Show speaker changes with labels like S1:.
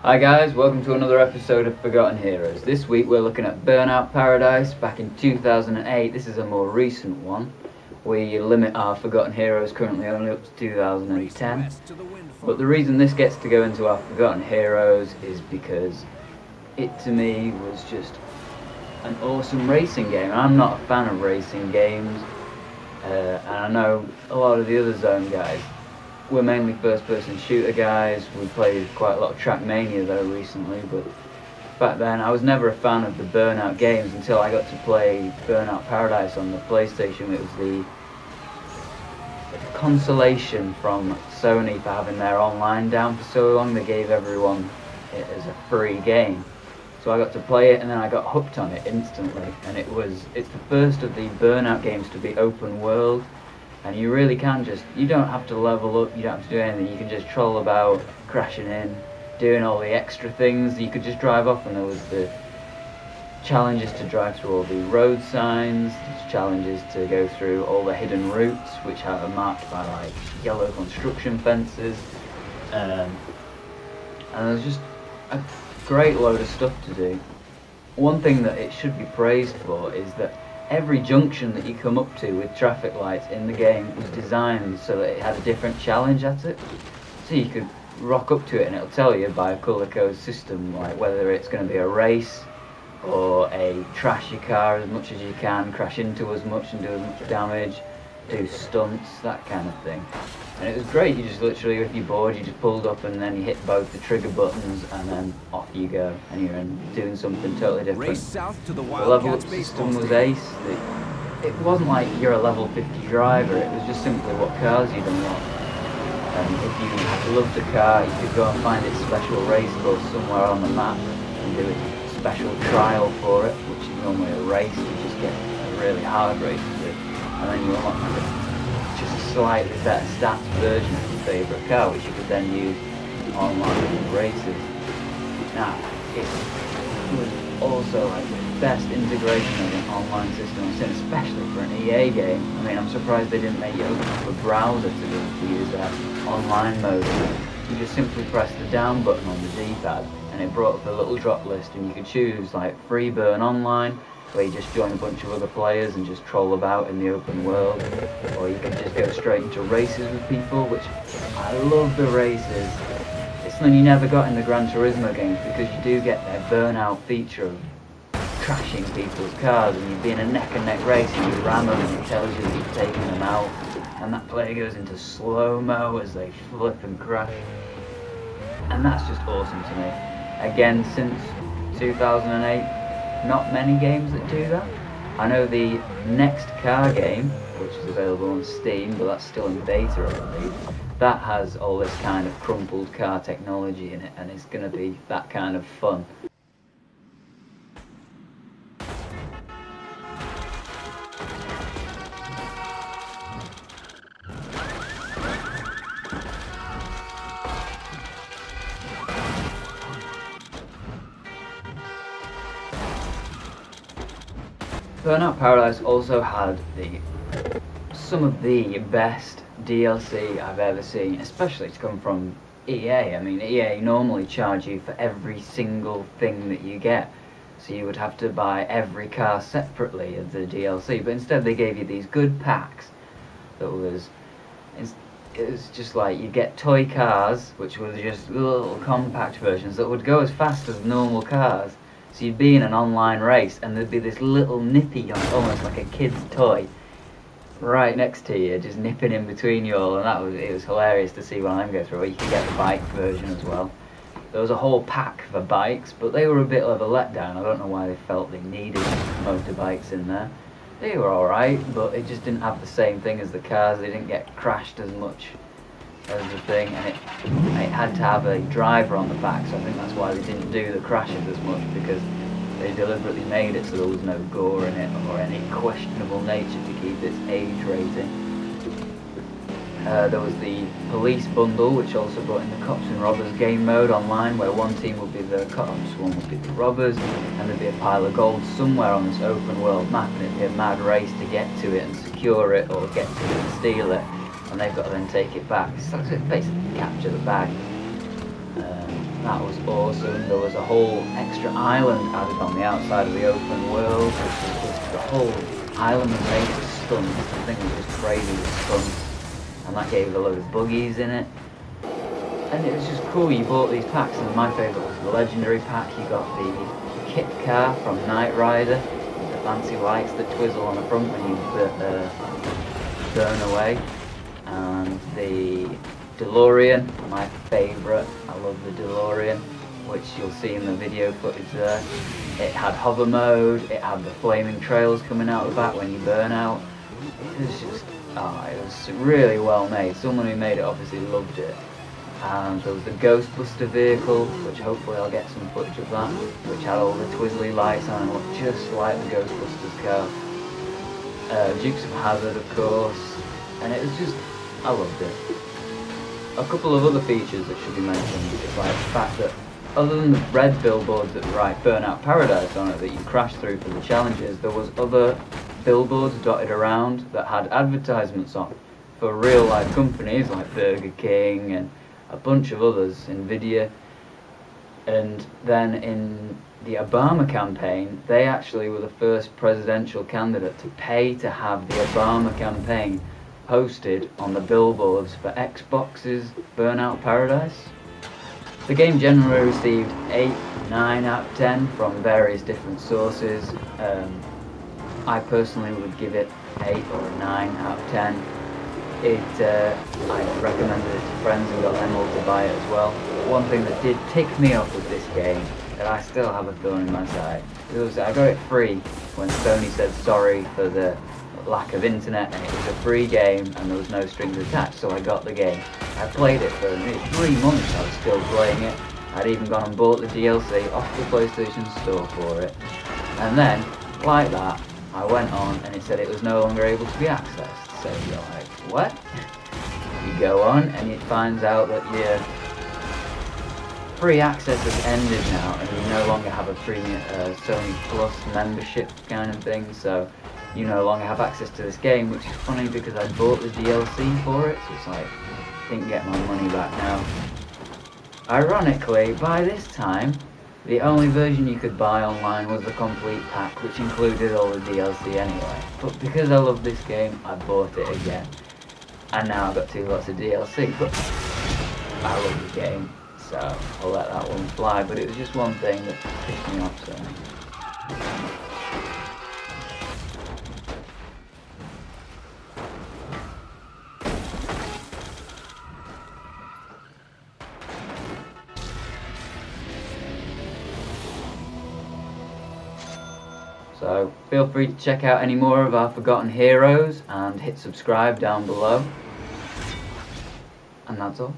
S1: Hi guys, welcome to another episode of Forgotten Heroes. This week we're looking at Burnout Paradise back in 2008. This is a more recent one. We limit our Forgotten Heroes currently only up to 2010. But the reason this gets to go into our Forgotten Heroes is because it to me was just an awesome racing game. And I'm not a fan of racing games, and I know a lot of the other Zone guys. We're mainly first-person shooter guys. We played quite a lot of Trackmania though recently, but back then I was never a fan of the Burnout games until I got to play Burnout Paradise on the PlayStation. It was the consolation from Sony for having their online down for so long. They gave everyone it as a free game. So I got to play it and then I got hooked on it instantly. And it's the first of the Burnout games to be open world. And you really can you don't have to level up, you don't have to do anything, you can just troll about, crashing in, doing all the extra things. You could just drive off, and there was the challenges to drive through all the road signs, challenges to go through all the hidden routes, which are marked by like yellow construction fences. And there's just a great load of stuff to do. One thing that it should be praised for is that every junction that you come up to with traffic lights in the game was designed so that it had a different challenge at it. So you could rock up to it and it'll tell you by a colour code system, like whether it's going to be a race or a trash your car as much as you can, crash into as much and do as much damage, do stunts, that kind of thing. And it was great. You just literally, if you're bored, you just pulled up and then you hit both the trigger buttons and then off you go, and you're doing something totally different.
S2: Race south to the
S1: level up system was ace. It wasn't like you're a level 50 driver, it was just simply what cars you'd unlock. And if you loved a car, you could go and find its special race course somewhere on the map and do a special trial for it, which is normally a race. You just get a really hard race to do, and then you unlock just a slightly better stats version of your favourite car, which you could then use online in races. Now, it was also like the best integration of an online system I've seen, especially for an EA game. I mean, I'm surprised they didn't make you open up a browser to be able to use that online mode. You just simply press the down button on the D-pad and it brought up a little drop list, and you could choose like free burn online, where you just join a bunch of other players and just troll about in the open world, or you can just go straight into races with people, which I love the races. It's something you never got in the Gran Turismo games, because you do get their Burnout feature of crashing people's cars, and you'd be in a neck and neck race and you ram them and it tells you that you've taken them out, and that player goes into slow-mo as they flip and crash. And that's just awesome to me. Again, since 2008, not many games that do that. I know the next car game, which is available on Steam, but that's still in beta I believe, that has all this kind of crumpled car technology in it, and it's going to be that kind of fun. Burnout Paradise also had some of the best DLC I've ever seen, especially to come from EA. I mean, EA normally charge you for every single thing that you get, so you would have to buy every car separately as the DLC, but instead they gave you these good packs that it was just like you get toy cars, which were just little compact versions that would go as fast as normal cars. So you'd be in an online race and there'd be this little nippy, almost like a kid's toy, right next to you, just nipping in between you all, and it was hilarious to see one of them go through. You could get the bike version as well. There was a whole pack for bikes, but they were a bit of a letdown. I don't know why they felt they needed motorbikes in there. They were alright, but it just didn't have the same thing as the cars. They didn't get crashed as much as the thing, and it had to have a driver on the back, so I think that's why they didn't do the crashes as much, because they deliberately made it so there was no gore in it or any questionable nature to keep its age rating. There was the police bundle, which also brought in the cops and robbers game mode online, where one team would be the cops, one would be the robbers, and there'd be a pile of gold somewhere on this open world map, and it'd be a mad race to get to it and secure it, or get to it and steal it, and they've got to then take it back. So it's basically capture the bag. That was awesome. There was a whole extra island added on the outside of the open world, which was just the whole island was made of stunts. The thing was just crazy with stunts, and that gave a load of buggies in it. And it was just cool. You bought these packs, and my favourite was the legendary pack. You got the kit car from Knight Rider, with the fancy lights that twizzle on the front when you burn away, and the DeLorean, my favourite. I love the DeLorean, which you'll see in the video footage there. It had hover mode, it had the flaming trails coming out the back when you burn out. It was just, it was really well made. Someone who made it obviously loved it. And there was the Ghostbuster vehicle, which hopefully I'll get some footage of that, which had all the twizzly lights on and looked just like the Ghostbusters car. Dukes of Hazzard, of course, and it was just, I loved it. A couple of other features that should be mentioned is like the fact that other than the red billboards that write Burnout Paradise on it that you crash through for the challenges, there was other billboards dotted around that had advertisements on for real life companies like Burger King and a bunch of others, Nvidia. And then in the Obama campaign, they actually were the first presidential candidate to pay to have the Obama campaign posted on the billboards for Xbox's Burnout Paradise. The game generally received 8, 9 out of 10 from various different sources. I personally would give it 8 or a 9 out of 10. I recommended it to friends and got them all to buy it as well. But one thing that did tick me off with this game, that I still have a thorn in my side, was I got it free when Sony said sorry for the lack of internet, and it was a free game and there was no strings attached, so I got the game. I played it for nearly 3 months. I was still playing it. I'd even gone and bought the DLC off the PlayStation Store for it, and then like that I went on and it said it was no longer able to be accessed. So you're like, what? You go on and it finds out that your free access has ended now and you no longer have a premium Sony Plus membership kind of thing, so you no longer have access to this game, which is funny because I bought the DLC for it, so it's like, didn't get my money back now. Ironically, by this time, the only version you could buy online was the complete pack, which included all the DLC anyway. But because I love this game, I bought it again. And now I've got 2 lots of DLC, but I love the game, so I'll let that one fly. But it was just one thing that pissed me off, so. So feel free to check out any more of our Forgotten Heroes and hit subscribe down below. And that's all.